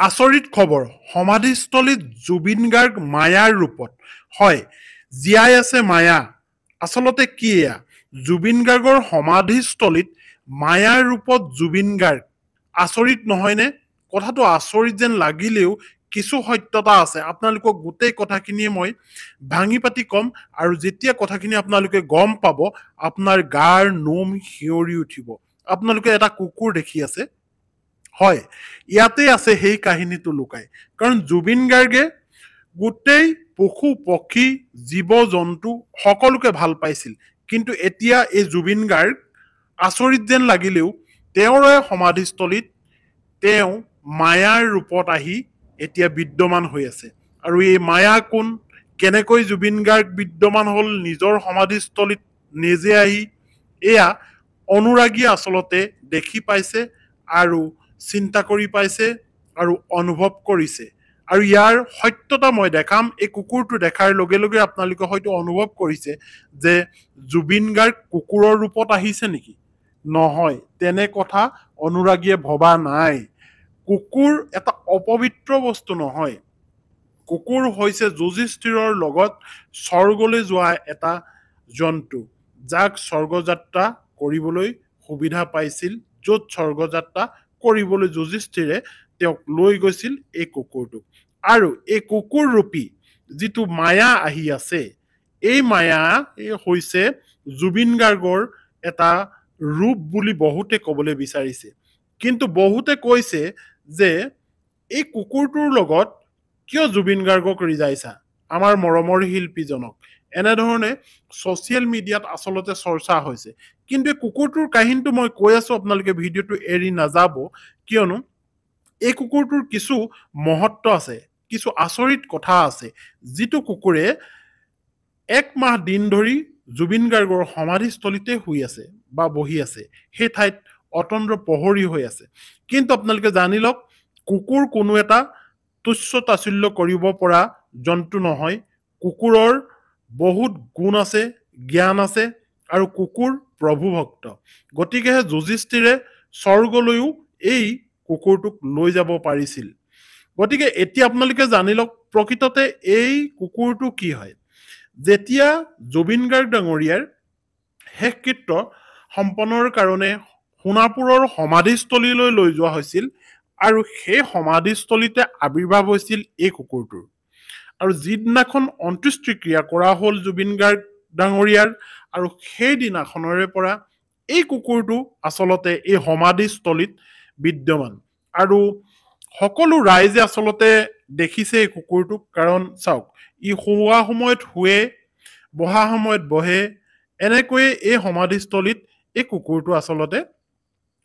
আচৰিত খবৰ সমাধিস্থলীত জুবিন গাৰ্গ মায়াৰ ৰূপত হয় জীয়াই আছে মায়া আচলতে কি এয়া জুবিন গাৰ্গৰ সমাধিস্থলীত মায়াৰ ৰূপত জুবিন গাৰ্গ আচৰিত নহয়নে কথাটো আচৰিত যেন লাগিলেও কিছু সত্যতা আছে আপোনালোকক গোটেই কথাখিনিয়ে মই ভাঙি পাতি কম আৰু যেতিয়া কথাখিনি আপোনালোকে গম পাব আপোনাৰ গাৰ নোম শিয়ৰি উঠিব আপোনালোকে এটা কুকুৰ দেখি আছে হয় ইয়াতে আছে সেই কাহিনীটো লুকাই কাৰণ জুবিন গাৰ্গে গোটেই পশু পক্ষী জীৱ জন্তু সকলোকে ভাল পাইছিল কিন্তু এতিয়া এই জুবিন গাৰ্গ আচৰিত যেন লাগিলেও তেওঁৰে সমাধিস্থলীত তেওঁ মায়াৰ ৰূপত আহি এতিয়া বিদ্যমান হৈ আছে আৰু এই মায়া কোন কেনেকৈ জুবিন গাৰ্গ বিদ্যমান হ'ল নিজৰ সমাধিস্থলীত নিজে আহি এয়া অনুৰাগী আচলতে দেখি পাইছে আৰু চিন্তা কৰি পাইছে আৰু অনুভৱ কৰিছে আৰু ইয়াৰ সত্যতা মই দেখাম এই কুকুৰটো দেখাৰ লগে লগে আপোনালোকে হয়তো অনুভৱ কৰিছে যে জুবিন গাৰ্গ কুকুৰৰ ৰূপত আহিছে নেকি নহয় তেনে কথা অনুৰাগীয়ে ভবা নাই কুকুৰ এটা অপবিত্ৰ বস্তু নহয় কুকুৰ হৈছে যুধিষ্ঠিৰৰ লগত স্বৰ্গলৈ যোৱা এটা জন্তু যাক স্বৰ্গযাত্ৰা কৰিবলৈ সুবিধা পাইছিল য'ত স্বৰ্গযাত্ৰা কৰিবলৈ যুধিষ্ঠিৰে তেওঁক লৈ গৈছিল এই কুকুৰটোক আৰু এই কুকুৰ ৰূপী যিটো মায়া আহি আছে এই মায়া হৈছে জুবিন গাৰ্গৰ এটা ৰূপ বুলি বহুতে ক'বলৈ বিচাৰিছে কিন্তু বহুতে কৈছে যে এই কুকুৰটোৰ লগত কিয় জুবিন গাৰ্গক ৰিজাইছা আমাৰ মৰমৰ শিল্পীজনক এনেধৰণে ছ'চিয়েল মিডিয়াত আচলতে চৰ্চা হৈছে কিন্তু এই কুকুৰটোৰ কাহিনীটো মই কৈ আছো আপোনালোকে ভিডিঅ'টো এৰি নাযাব কিয়নো এই কুকুৰটোৰ কিছু মহত্ব আছে কিছু আচৰিত কথা আছে যিটো কুকুৰে এক মাহ দিন ধৰি জুবিন গাৰ্গৰ সমাধিস্থলীতে শুই আছে বা বহি আছে সেই ঠাইত অতন্দ্ৰ প্ৰহৰী হৈ আছে কিন্তু আপোনালোকে জানি লওক কুকুৰ কোনো এটা তুচ্ছ তাচ্ছিল্য কৰিব পৰা জন্তু নহয় কুকুৰৰ বহুত গুণ আছে জ্ঞান আছে আৰু কুকুৰ প্ৰভু ভক্ত গতিকেহে যুধিষ্ঠিৰে স্বৰ্গলৈও এই কুকুৰটোক লৈ যাব পাৰিছিল গতিকে এতিয়া আপোনালোকে জানি লওক প্ৰকৃততে এই কুকুৰটো কি হয় যেতিয়া জুবিন গাৰ্গ ডাঙৰীয়াৰ শেষকৃত্য সম্পন্নৰ কাৰণে সোণাপুৰৰ সমাধিস্থলীলৈ লৈ যোৱা হৈছিল আৰু সেই সমাধিস্থলীতে আবিৰ্ভাৱ হৈছিল এই কুকুৰটোৰ আৰু যিদিনাখন অন্ত্যেষ্টিক্ৰিয়া কৰা হ'ল জুবিন গাৰ্গ ডাঙৰীয়াৰ আৰু সেই দিনাখনৰে পৰা এই কুকুৰটো আচলতে এই সমাধিস্থলীত বিদ্যমান আৰু সকলো ৰাইজে আচলতে দেখিছে এই কুকুৰটোক কাৰণ চাওক ই শুৱা সময়ত শুৱে বহা সময়ত বহে এনেকৈয়ে এই সমাধিস্থলীত এই কুকুৰটো আচলতে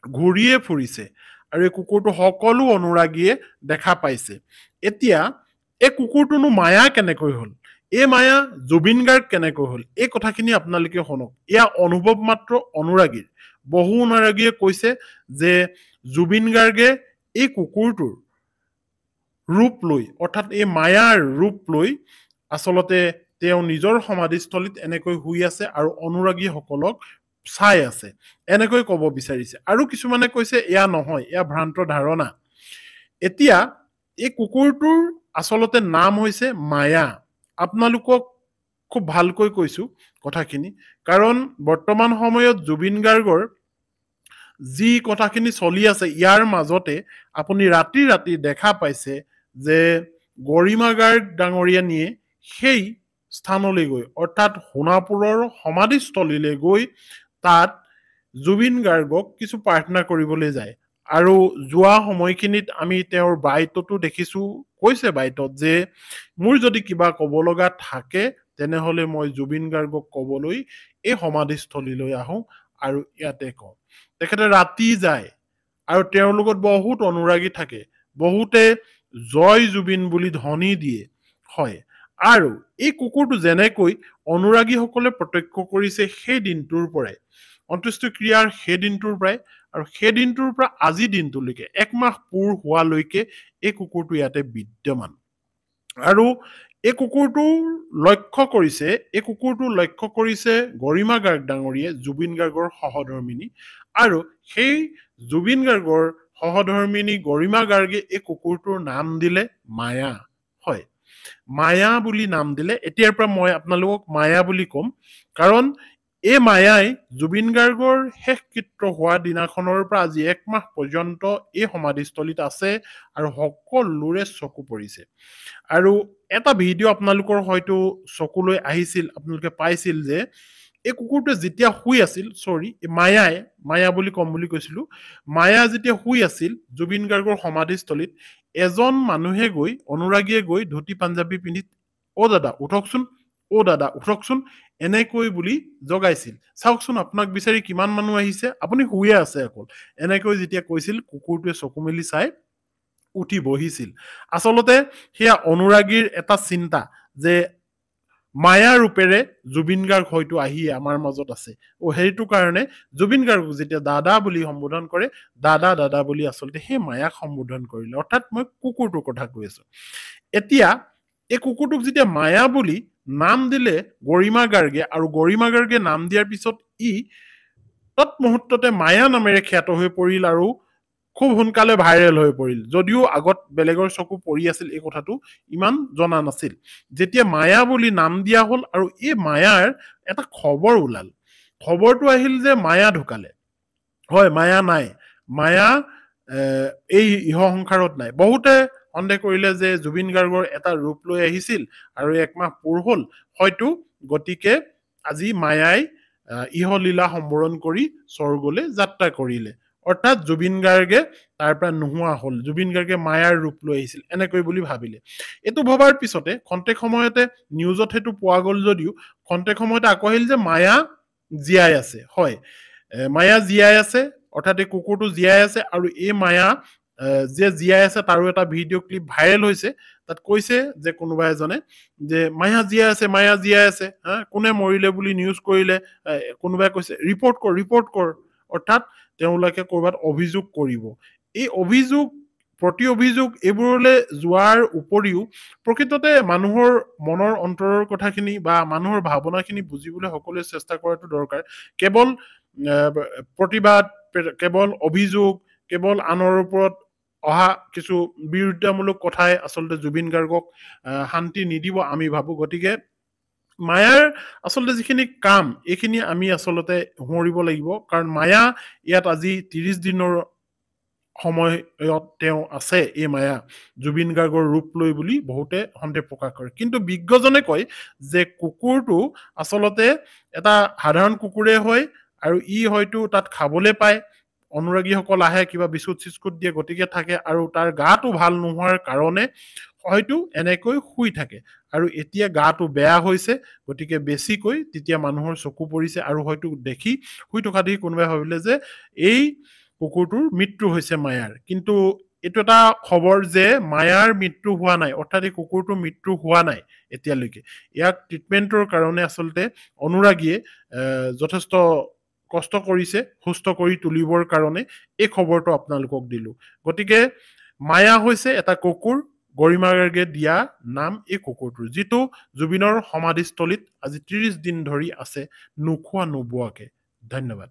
ঘূৰিয়ে ফুৰিছে আৰু এই কুকুৰটো সকলো অনুৰাগীয়ে দেখা পাইছে এতিয়া এই কুকুৰটোনো মায়া কেনেকৈ হ'ল এই মায়া জুবিন গাৰ্গ কেনেকৈ হ'ল এই কথাখিনি আপোনালোকে শুনক এয়া অনুভৱ মাত্ৰ অনুৰাগীৰ বহু অনুৰাগীয়ে কৈছে যে জুবিন গাৰ্গে এই কুকুৰটোৰ ৰূপ লৈ অৰ্থাৎ এই মায়াৰ ৰূপ লৈ আচলতে তেওঁ নিজৰ সমাধিস্থলীত এনেকৈ শুই আছে আৰু অনুৰাগীসকলক চাই আছে এনেকৈ ক'ব বিচাৰিছে আৰু কিছুমানে কৈছে এয়া নহয় এয়া ভ্ৰান্ত ধাৰণা এতিয়া এই কুকুৰটোৰ আচলতে নাম হৈছে মায়া আপোনালোকক খুব ভালকৈ কৈছো কথাখিনি কাৰণ বৰ্তমান সময়ত জুবিন গাৰ্গৰ যি কথাখিনি চলি আছে ইয়াৰ মাজতে আপুনি ৰাতি ৰাতি দেখা পাইছে যে গৰিমা গাৰ্গ ডাঙৰীয়ানীয়ে সেই স্থানলৈ গৈ অৰ্থাৎ সোণাপুৰৰ সমাধিস্থলীলৈ গৈ তাত জুবিন গাৰ্গক কিছু প্ৰাৰ্থনা কৰিবলৈ যায় আৰু যোৱা সময়খিনিত আমি তেওঁৰ বাইটতো দেখিছো কৈছে বাইটত যে মোৰ যদি কিবা ক'ব লগা থাকে তেনেহলে মই জুবিন গাৰ্গক ক'বলৈ এই সমাধিস্থলীলৈ আহোঁ আৰু ইয়াতে কওঁ তেখেতে ৰাতি যায় আৰু তেওঁৰ লগত বহুত অনুৰাগী থাকে বহুতে জয় জুবিন বুলি ধ্বনি দিয়ে হয় আৰু এই কুকুৰটো যেনেকৈ অনুৰাগীসকলে প্ৰত্যক্ষ কৰিছে সেই দিনটোৰ পৰাই অন্ত্যেষ্টিক্ৰিয়াৰ সেই দিনটোৰ পৰাই আৰু সেই দিনটোৰ পৰা আজি দিনটোলৈকে একমাহ পূৰ হোৱালৈকে এই কুকুৰটো ইয়াতে বিদ্যমান আৰু এই কুকুৰটো লক্ষ্য কৰিছে গৰিমা গাৰ্গ ডাঙৰীয়ে জুবিন গাৰ্গৰ সহধৰ্মিনী আৰু সেই জুবিন গাৰ্গৰ সহধৰ্মিনী গৰিমা গাৰ্গে এই কুকুৰটোৰ নাম দিলে মায়া। হয়, মায়া বুলি নাম দিলে। এতিয়াৰ পৰা মই আপোনালোকক মায়া বুলি ক'ম, কাৰণ এই মায়াই জুবিন গাৰ্গৰ শেষকৃত্য হোৱা দিনাখনৰ পৰা আজি 1 মাহ পৰ্যন্ত এই সমাধিস্থলীত আছে আৰু সকলোৰে চকু পৰিছে। আৰু এটা ভিডিঅ' আপোনালোকৰ হয়তো চকুলৈ আহিছিল, আপোনালোকে পাইছিল যে এই কুকুৰটোৱে যেতিয়া শুই আছিল, মায়া বুলি ক'ম বুলি কৈছিলো, মায়া যেতিয়া শুই আছিল জুবিন গাৰ্গৰ সমাধিস্থলীত, এজন মানুহে গৈ, অনুৰাগীয়ে গৈ ধুতি পাঞ্জাবী পিন্ধি অ' দাদা উঠকচোন, অ' দাদা উঠকচোন, এনেকৈ বুলি জগাইছিল। চাওকচোন, আপোনাক বিচাৰি কিমান মানুহ আহিছে, আপুনি শুয়ে আছে অকল। এনেকৈ যেতিয়া কৈছিল, কুকুৰটোৱে চকু মেলি চাই উঠি বহিছিল। আচলতে সেয়া অনুৰাগীৰ এটা চিন্তা যে মায়া ৰূপেৰে জুবিন গাৰ্গ হয়তো আহি আমাৰ মাজত আছে। সেইটো কাৰণে জুবিন গাৰ্গক যেতিয়া দাদা বুলি সম্বোধন কৰে, দাদা দাদা বুলি আচলতে সেই মায়াক সম্বোধন কৰিলে। অৰ্থাৎ মই কুকুৰটোৰ কথা কৈ আছো। এতিয়া এই কুকুৰটোক যেতিয়া মায়া বুলি নাম দিলে গৰিমা গাৰ্গে, আৰু গৰিমা গাৰ্গে নাম দিয়াৰ পিছত ই তৎমুহূৰ্ততে মায়া নামেৰে খ্যাত হৈ পৰিল আৰু খুব সোনকালে ভাইৰেল হৈ পৰিল। যদিও আগত বেলেগৰ চকু পৰি আছিল, এই কথাটো ইমান জনা নাছিল। যেতিয়া মায়া বুলি নাম দিয়া হ'ল আৰু এই মায়াৰ এটা খবৰ ওলাল, খবৰটো আহিল যে মায়া ঢুকালে। হয়, মায়া নাই, মায়া এই ইহ সংসাৰত নাই। বহুতে সন্দেহ কৰিলে যে জুবিন গাৰ্গৰ এটা ৰূপ লৈ আহিছিল আৰু 1 মাহ পূৰ হ'ল হয়তো, গতিকে আজি মায়াই ইহলীলা সম্বৰণ কৰি স্বৰ্গলৈ যাত্ৰা কৰিলে। অৰ্থাৎ জুবিন গাৰ্গে তাৰ পৰা নোহোৱা হ'ল, জুবিন গাৰ্গে মায়াৰ ৰূপ লৈ আহিছিল এনেকৈ বুলি ভাবিলে। এইটো ভবাৰ পিছতে খন্তেক সময়তে নিউজত সেইটো পোৱা গ'ল যদিও খন্তেক সময়তে আকৌ আহিল যে মায়া জীয়াই আছে। হয়, মায়া জীয়াই আছে, অৰ্থাৎ এই কুকুৰটো জীয়াই আছে, আৰু এই মায়া যে জীয়াই আছে তাৰো এটা ভিডিঅ' ক্লিপ ভাইৰেল হৈছে। তাত কৈছে যে কোনোবা এজনে যে মায়া জীয়াই আছে, মায়া জীয়াই আছে, কোনে মৰিলে বুলি নিউজ কৰিলে, কোনোবাই কৈছে ৰিপৰ্ট কৰ, অৰ্থাৎ তেওঁলোকে ক'ৰবাত অভিযোগ কৰিব। এই অভিযোগ, প্ৰতি অভিযোগ এইবোৰলৈ যোৱাৰ উপৰিও প্ৰকৃততে মানুহৰ মনৰ অন্তৰৰ কথাখিনি বা মানুহৰ ভাৱনাখিনি বুজিবলৈ সকলোৱে চেষ্টা কৰাটো দৰকাৰ। কেৱল প্ৰতিবাদ, কেৱল অভিযোগ, কেৱল আনৰ ওপৰত অহা কিছু বিৰুদ্ধামূলক কথাই আচলতে জুবিন গাৰ্গক শান্তি নিদিব আমি ভাবো। গতিকে মায়াৰ আচলতে যিখিনি কাম, এইখিনি আমি আচলতে সোঁৱৰিব লাগিব, কাৰণ মায়া ইয়াত আজি 30 দিনৰ সময়ত তেওঁ আছে। এই মায়া জুবিন গাৰ্গৰ ৰূপ লৈ বুলি বহুতে সন্দেহ প্ৰকাশ কৰে, কিন্তু বিজ্ঞজনে কয় যে কুকুৰটো আচলতে এটা সাধাৰণ কুকুৰে হয় আৰু ই হয়তো তাত খাবলৈ পায়, অনুৰাগীসকল আহে, কিবা বিস্কুট চিস্কুট দিয়ে, গতিকে থাকে, আৰু তাৰ গাটো ভাল নোহোৱাৰ কাৰণে হয়তো এনেকৈ শুই থাকে। আৰু এতিয়া গাটো বেয়া হৈছে, গতিকে বেছিকৈ তেতিয়া মানুহৰ চকু পৰিছে, আৰু হয়তো দেখি শুই থকা দেখি কোনোবাই ভাবিলে যে এই কুকুৰটোৰ মৃত্যু হৈছে মায়াৰ। কিন্তু এইটো এটা খবৰ যে মায়াৰ মৃত্যু হোৱা নাই, অৰ্থাৎ এই কুকুৰটোৰ মৃত্যু হোৱা নাই এতিয়ালৈকে। ইয়াক ট্ৰিটমেণ্টৰ কাৰণে আচলতে অনুৰাগীয়ে যথেষ্ট কষ্ট কৰিছে সুস্থ কৰি তুলিবৰ কাৰণে। এই খবৰটো আপোনালোকক দিলো। গতিকে মায়া হৈছে এটা কুকুৰ, গৰিমা গাৰ্গে দিয়া নাম এই কুকুৰটোৰ, যিটো জুবিনৰ সমাধিস্থলীত আজি 30 দিন ধৰি আছে নোখোৱা নোবোৱাকে। ধন্যবাদ।